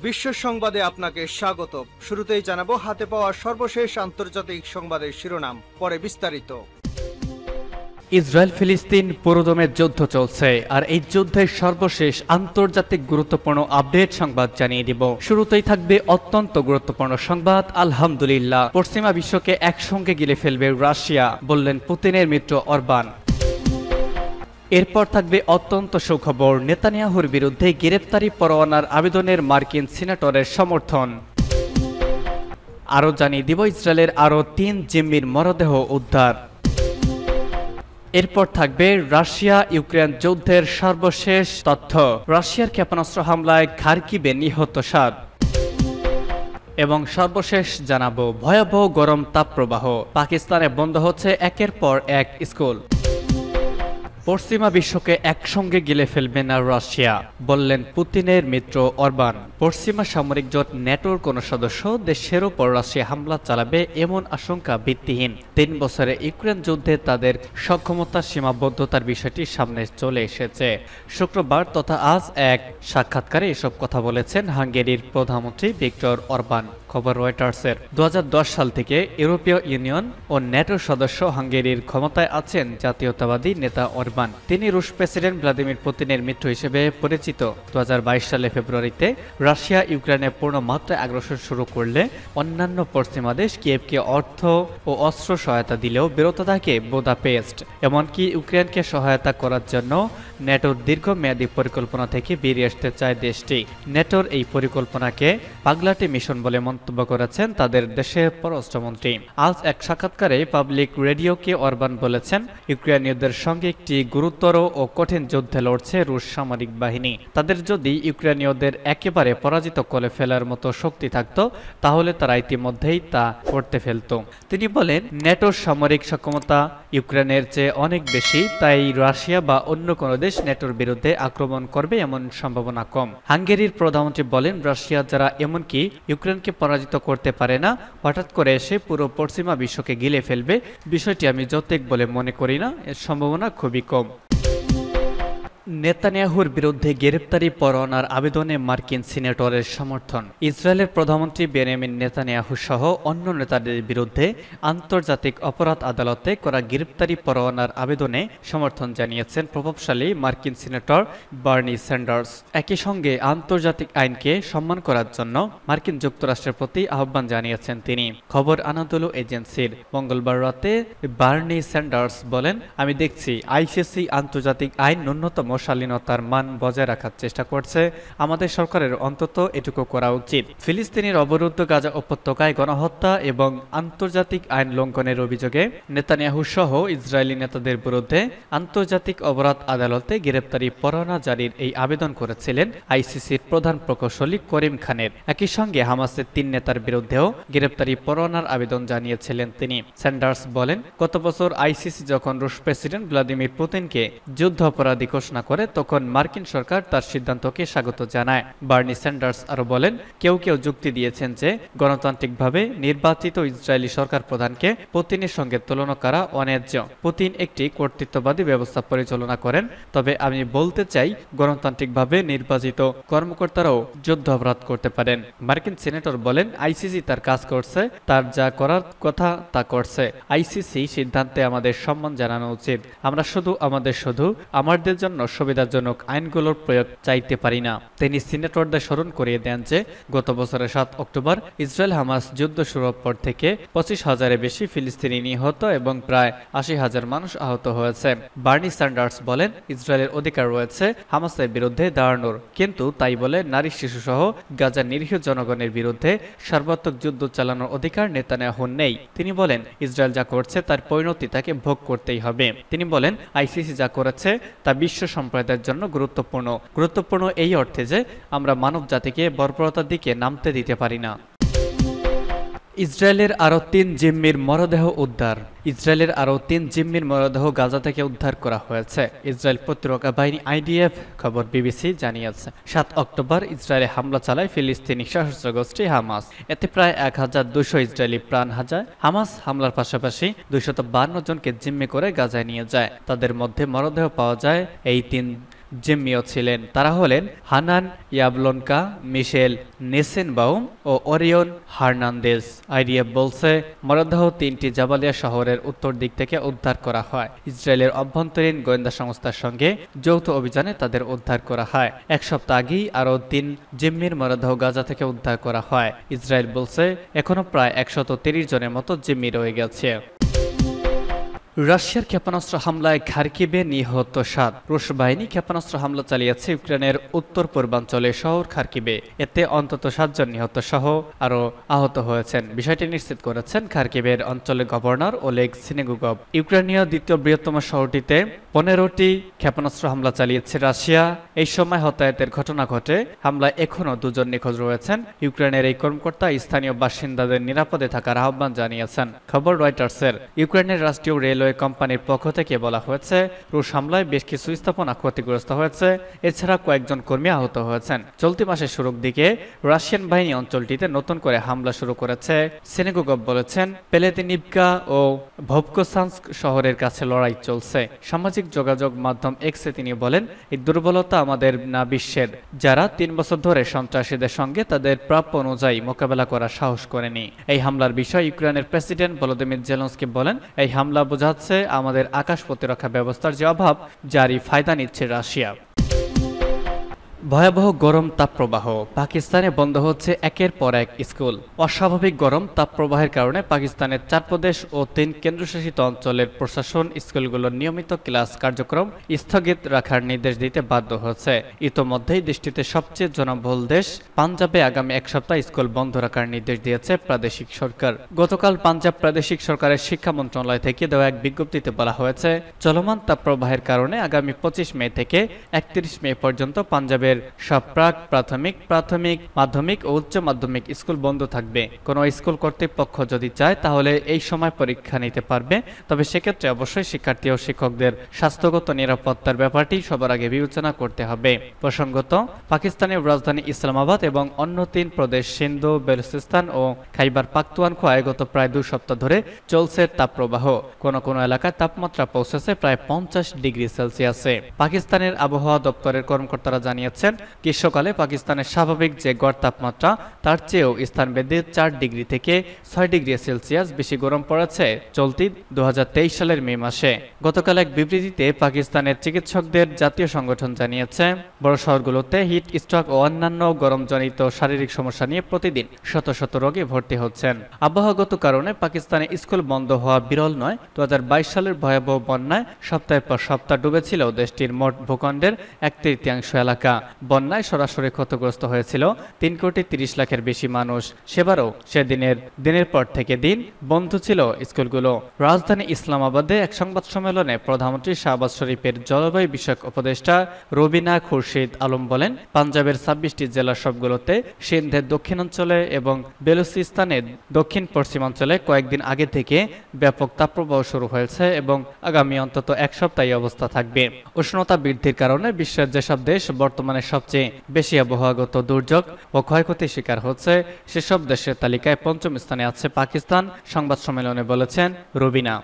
বিশ্ব সংবাদে আপনাকে স্বাগত। শুরুতেই জানাবো হাতে পাওয়া সর্বশেষ আন্তর্জাতিক সংবাদের শিরোনাম, পরে বিস্তারিত। ইসরায়েল ফিলিস্তিন পুরোদমে যুদ্ধ চলছে, আর এই যুদ্ধের সর্বশেষ আন্তর্জাতিক গুরুত্বপূর্ণ আপডেট সংবাদ জানিয়ে দিব। শুরুতেই থাকবে অত্যন্ত গুরুত্বপূর্ণ সংবাদ। আলহামদুলিল্লাহ, পশ্চিমা বিশ্বকে একসঙ্গে গিলে ফেলবে রাশিয়া, বললেন পুতিনের মিত্র অরবান। এরপর থাকবে অত্যন্ত সুখবর, নেতানিয়াহুর বিরুদ্ধে গ্রেপ্তারি পরোয়ানার আবেদনের মার্কিন সিনেটরের সমর্থন। আরও জানিয়ে দিব ইসরায়েলের আরও 3 জিম্মির মরদেহ উদ্ধার। এরপর থাকবে রাশিয়া ইউক্রেন যুদ্ধের সর্বশেষ তথ্য, রাশিয়ার ক্ষেপণাস্ত্র হামলায় খার্কিভে নিহত 7। এবং সর্বশেষ জানাবো ভয়াবহ গরম তাপপ্রবাহ, পাকিস্তানে বন্ধ হচ্ছে একের পর এক স্কুল। পশ্চিমা বিশ্বকে একসঙ্গে গিলে ফেলবে না রাশিয়া, বললেন পুতিনের মিত্র অরবান। পশ্চিমা সামরিক জোট ন্যাটোর কোন সদস্য দেশের ওপর রাশিয়া হামলা চালাবে এমন আশঙ্কা ভিত্তিহীন। 3 বছরে ইউক্রেন যুদ্ধে তাদের সক্ষমতার সীমাবদ্ধতার বিষয়টি সামনে চলে এসেছে। শুক্রবার তথা আজ এক সাক্ষাৎকারে এসব কথা বলেছেন হাঙ্গেরির প্রধানমন্ত্রী ভিক্টর অরবান। খবর রয়টার্সের। 2010 সাল থেকে ইউরোপীয় ইউনিয়ন ও ন্যাটোর সদস্য হাঙ্গেরির ক্ষমতায় আছেন জাতীয়তাবাদী নেতা অরবান। তিনি রুশ প্রেসিডেন্ট ভ্লাদিমির পুতিনের মিত্র হিসেবে পরিচিত। 2022 সালে ফেব্রুয়ারিতে রাশিয়া ইউক্রেনে পূর্ণ মাত্রায় আগ্রাসন শুরু করলে অন্যান্য পশ্চিমা দেশ কিয়েভকে অর্থ ও অস্ত্র সহায়তা দিলেও বিরত থাকে বুদাপেস্ট। এমনকি ইউক্রেনকে সহায়তা করার জন্য ন্যাটোর দীর্ঘমেয়াদী পরিকল্পনা থেকে বেরিয়ে আসতে চায় দেশটি। ন্যাটোর এই পরিকল্পনাকে পাগলাটে মিশন বলে মন্তব্য করেছেন তাদের দেশের পররাষ্ট্রমন্ত্রী। আজ এক সাক্ষাৎকারে পাবলিক রেডিওকে অরবান বলেছেন, ইউক্রেনীয়দের সঙ্গে একটি গুরুতর ও কঠিন যুদ্ধে লড়ছে রুশ সামরিক বাহিনী। তাদের যদি ইউক্রেনীয়দের একেবারে পরাজিত করে ফেলার মতো শক্তি থাকত, তাহলে তারা ইতিমধ্যেই তা করতে ফেলত। তিনি বলেন, ন্যাটোর সামরিক সক্ষমতা ইউক্রেনের চেয়ে অনেক বেশি, তাই রাশিয়া বা অন্য কোনো দেশ ন্যাটোর বিরুদ্ধে আক্রমণ করবে এমন সম্ভাবনা কম। হাঙ্গেরির প্রধানমন্ত্রী বলেন, রাশিয়া যারা এমনকি ইউক্রেনকে পরাজিত করতে পারে না, হঠাৎ করে এসে পুরো পশ্চিমা বিশ্বকে গিলে ফেলবে, বিষয়টি আমি যৌক্তিক বলে মনে করি না, এর সম্ভাবনা খুবই কম। নেতানিয়াহুর বিরুদ্ধে গ্রেপ্তারি পরোয়ানার আবেদনে মার্কিন সিনেটরের সমর্থন। ইসরায়েলের প্রধানমন্ত্রী বেনিয়ামিন নেতানিয়াহু সহ অন্য নেতাদের বিরুদ্ধে আন্তর্জাতিক অপরাধ আদালতে করা গ্রেপ্তারি পরোয়ানার আবেদনে সমর্থন জানিয়েছেন প্রভাবশালী মার্কিন সিনেটর বার্নি স্যান্ডার্স। একই সঙ্গে আন্তর্জাতিক আইনকে সম্মান করার জন্য মার্কিন যুক্তরাষ্ট্রের প্রতি আহ্বান জানিয়েছেন তিনি। খবর আনাদোলু এজেন্সির। মঙ্গলবার রাতে বার্নি স্যান্ডার্স বলেন, আমি দেখছি আইসিসি আন্তর্জাতিক আইন ন্যূনতম শালীনতার মান বজায় রাখার চেষ্টা করছে। আমাদের সরকারের অন্তত এটুকু করা উচিত। ফিলিস্তিনের অবরুদ্ধ গাজা উপত্যকায় গণহত্যা এবং আন্তর্জাতিক আইন লঙ্ঘনের অভিযোগে নেতানিয়াহু সহ ইসরায়েলি নেতাদের বিরুদ্ধে আন্তর্জাতিক অপরাধ আদালতে গ্রেপ্তারি পরোয়ানা জারির এই আবেদন করেছিলেন আইসিসির প্রধান প্রকৌশলী করিম খানের। একই সঙ্গে হামাসের 3 নেতার বিরুদ্ধেও গ্রেপ্তারি পরোয়ানার আবেদন জানিয়েছিলেন তিনি। স্যান্ডার্স বলেন, গত বছর আইসিসি যখন রুশ প্রেসিডেন্ট ভ্লাদিমির পুতিনকে যুদ্ধ অপরাধী ঘোষণা করে, তখন মার্কিন সরকার তার সিদ্ধান্তকে স্বাগত জানায়। বার্নি স্যান্ডার্স আরো বলেন, কেউ কেউ যুক্তি দিয়েছেন যে গণতান্ত্রিকভাবে নির্বাচিত ইসরায়েলি সরকার প্রধানকে পুতিনের সঙ্গে তুলনা করা অন্যায্য। পুতিন একটি কর্তৃত্ববাদী ব্যবস্থা পরিচালনা করেন, তবে আমি বলতে চাই গণতান্ত্রিকভাবে নির্বাচিত কর্মকর্তারাও যুদ্ধ অপরাধ করতে পারেন। মার্কিন সিনেটর বলেন, আইসিসি তার কাজ করছে, তার যা করার কথা তা করছে। আইসিসি সিদ্ধান্তে আমাদের সম্মান জানানো উচিত। আমরা শুধু আমাদের জন্য সুবিধাজনক আইনগুলোর প্রয়োগ চাইতে পারি না। তিনি সিনেটরদের স্মরণ করিয়ে দেন যে গত বছরের 7 অক্টোবর ইসরায়েল হামাস যুদ্ধ শুরুর পর থেকে 25,000-এর বেশি ফিলিস্তিনি নিহত এবং প্রায় 80,000 মানুষ আহত হয়েছে। বার্নি স্যান্ডার্স বলেন, ইসরায়েলের অধিকার রয়েছে হামাসের বিরুদ্ধে দাঁড়ানোর, কিন্তু তাই বলে নারী শিশু সহ গাজার নিরীহ জনগণের বিরুদ্ধে সর্বাত্মক যুদ্ধ চালানোর অধিকার নেতানিয়াহুর নেই। তিনি বলেন, ইসরায়েল যা করছে তার পরিণতি তাকে ভোগ করতেই হবে। তিনি বলেন, আইসিসি যা করেছে তা বিশ্ব সম্প্রদায়ের জন্য গুরুত্বপূর্ণ এই অর্থে যে আমরা মানব জাতিকে বর্বরতার দিকে নামতে দিতে পারি না। ইসরায়েলের আরও 3 জিম্মির মরদেহ উদ্ধার। ইসরায়েলের আরও 3 জিম্মির মরদেহ গাজা থেকে উদ্ধার করা হয়েছে, ইসরায়েল প্রতিরক্ষা বাহিনী আইডিএফ। খবর বিবিসি জানিয়েছে। 7 অক্টোবর ইসরায়েলে হামলা চালায় ফিলিস্তিনি সশস্ত্র গোষ্ঠী হামাস। এতে প্রায় 1200 ইসরায়েলি প্রাণ হারায়। হামাস হামলার পাশাপাশি 252 জনকে জিম্মি করে গাজায় নিয়ে যায়। তাদের মধ্যে মরদেহ পাওয়া যায় এই 3 জিম্মিও ছিলেন। তারা হলেন হানান ইয়াবলনকা, মিশেল নেসেনবাউম ও ওরিয়ন হার্নান্দেজ। আইডিএফ বলছে মরদেহ 3টি জাবালিয়া শহরের উত্তর দিক থেকে উদ্ধার করা হয়। ইসরায়েলের অভ্যন্তরীণ গোয়েন্দা সংস্থার সঙ্গে যৌথ অভিযানে তাদের উদ্ধার করা হয়। এক সপ্তাহ আগেই আরও 3 জিম্মির মরদেহ গাজা থেকে উদ্ধার করা হয়। ইসরায়েল বলছে এখনো প্রায় 130 জনের মতো জিম্মি রয়ে গেছে। রাশিয়ার ক্ষেপণাস্ত্র হামলায় খার্কিভে নিহত 7। রুশ বাহিনী ক্ষেপণাস্ত্র হামলা চালিয়েছে ইউক্রেনের উত্তর পূর্বাঞ্চলের শহর খার্কিভে। এতে অন্তত 7 জন নিহত সহ আরও আহত হয়েছেন। বিষয়টি নিশ্চিত করেছেন খার্কিভের অঞ্চলের গভর্নর ওলেগ সিনেগুগভ। ইউক্রেনীয় দ্বিতীয় বৃহত্তম শহরটিতে 15টি ক্ষেপণাস্ত্র হামলা চালিয়েছে রাশিয়া। এই সময় হতাহতের ঘটনা ঘটে। হামলায় এখনও 2 জন নিখোঁজ রয়েছেন। ইউক্রেনের এই কর্মকর্তা স্থানীয় বাসিন্দাদের নিরাপদে থাকার আহ্বান জানিয়েছেন। খবর রয়টার্সের। ইউক্রেনের রাষ্ট্রীয় রেলওয়ে কোম্পানির পক্ষ থেকে বলা হয়েছে রুশ হামলায় বেশ কিছু স্থাপনা ক্ষতিগ্রস্ত হয়েছে। এছাড়া কয়েকজন কর্মী আহত হয়েছেন। চলতি মাসের শুরুর দিকে রাশিয়ান বাহিনী অঞ্চলটিতে নতুন করে হামলা শুরু করেছে। সিনেগুগভ বলেছেন পেলেতিনিভকা ও ভবকোসান্স্ক শহরের কাছে লড়াই চলছে। সামাজিক যোগাযোগ মাধ্যম এক্সে তিনি বলেন, এই দুর্বলতা আমাদের না বিশ্বের, যারা 3 বছর ধরে সন্ত্রাসীদের সঙ্গে তাদের প্রাপ্য অনুযায়ী মোকাবেলা করার সাহস করেনি। এই হামলার বিষয়ে ইউক্রেনের প্রেসিডেন্ট ভলোদিমির জেলেনস্কি বলেন, এই হামলা বোঝাচ্ছে আমাদের আকাশ প্রতিরক্ষা ব্যবস্থার যে অভাব, যারই ফায়দা নিচ্ছে রাশিয়া। ভয়াবহ গরম তাপপ্রবাহ। পাকিস্তানে বন্ধ হচ্ছে একের পর এক স্কুল। অস্বাভাবিক গরম তাপপ্রবাহের কারণে পাকিস্তানের 4 প্রদেশ ও 3 কেন্দ্রশাসিত অঞ্চলের প্রশাসন স্কুলগুলোর নিয়মিত ক্লাস কার্যক্রম স্থগিত রাখার নির্দেশ দিতে বাধ্য হচ্ছে। ইতোমধ্যেই দেশটিতে সবচেয়ে জনবহুল দেশ পাঞ্জাবে আগামী 1 সপ্তাহ স্কুল বন্ধ রাখার নির্দেশ দিয়েছে প্রাদেশিক সরকার। গতকাল পাঞ্জাব প্রাদেশিক সরকারের শিক্ষা মন্ত্রণালয় থেকে দেওয়া এক বিজ্ঞপ্তিতে বলা হয়েছে, চলমান তাপপ্রবাহের কারণে আগামী 25 মে থেকে 31 মে পর্যন্ত পাঞ্জাবের সব প্রাথমিক, মাধ্যমিক ও উচ্চ মাধ্যমিক স্কুল বন্ধ থাকবে। কোনো স্কুল কর্তৃপক্ষ যদি চায় তাহলে এই সময় পরীক্ষা নিতে পারবে, তবে সেক্ষেত্রে অবশ্যই শিক্ষার্থী ও শিক্ষকদের স্বাস্থ্যগত নিরাপত্তার ব্যাপারটি সবার আগে বিবেচনা করতে হবে। প্রসঙ্গত, পাকিস্তানের রাজধানী ইসলামাবাদ এবং অন্য 3 প্রদেশ সিন্ধু, বেলুচিস্তান ও খাইবার পাখতুনখোয়ায় গত প্রায় 2 সপ্তাহ ধরে চলছে তাপপ্রবাহ। কোনো এলাকায় তাপমাত্রা পৌঁছেছে প্রায় 50 ডিগ্রি সেলসিয়াসে। পাকিস্তানের আবহাওয়া দপ্তরের কর্মকর্তারা জানিয়েছেন, গ্রীষ্মকালে পাকিস্তানের স্বাভাবিক যে গড় তাপমাত্রা তার চেয়েও স্থানভেদে 4 ডিগ্রি থেকে 6 ডিগ্রি সেলসিয়াস বেশি গরম পড়েছে চলতি 2023 সালের মে মাসে। গতকাল এক বিবৃতিতে পাকিস্তানের চিকিৎসকদের জাতীয় সংগঠন জানিয়েছে, বড় শহরগুলোতে হিট স্ট্রোক ও অন্যান্য গরমজনিত শারীরিক সমস্যা নিয়ে প্রতিদিন শত শত রোগী ভর্তি হচ্ছেন। আবহাওয়াগত কারণে পাকিস্তানে স্কুল বন্ধ হওয়া বিরল নয়। 2022 সালের ভয়াবহ বন্যায় সপ্তাহের পর সপ্তাহ ডুবেছিল দেশটির মোট ভূখণ্ডের 1/3 এলাকা। বন্যায় সরাসরি ক্ষতিগ্রস্ত হয়েছিল 3,30,00,000-এর বেশি মানুষ। সেবারও দিনের পর থেকে দিন বন্ধ ছিল স্কুলগুলো। রাজধানী ইসলামাবাদে এক সংবাদ সম্মেলনে প্রধানমন্ত্রী শাহবাজ শরীফের জলবায়ু বিষয়ক উপদেষ্টা রবিনা খুরশিদ আলম বলেন, পাঞ্জাবের 26টি জেলার সবগুলোতে, সিন্ধের দক্ষিণাঞ্চলে এবং বেলুচিস্তানের দক্ষিণ পশ্চিমাঞ্চলে কয়েকদিন আগে থেকে ব্যাপক তাপপ্রবাহ শুরু হয়েছে এবং আগামী অন্তত 1 সপ্তাহ এই অবস্থা থাকবে। উষ্ণতা বৃদ্ধির কারণে বিশ্বের যেসব দেশ বর্তমানে সবচেয়ে বেশি আবহাওয়াগত দুর্যোগ ও ক্ষয়ক্ষতির শিকার হচ্ছে, সেসব দেশের তালিকায় 5ম স্থানে আছে পাকিস্তান, সংবাদ সম্মেলনে বলেছেন রবিনা।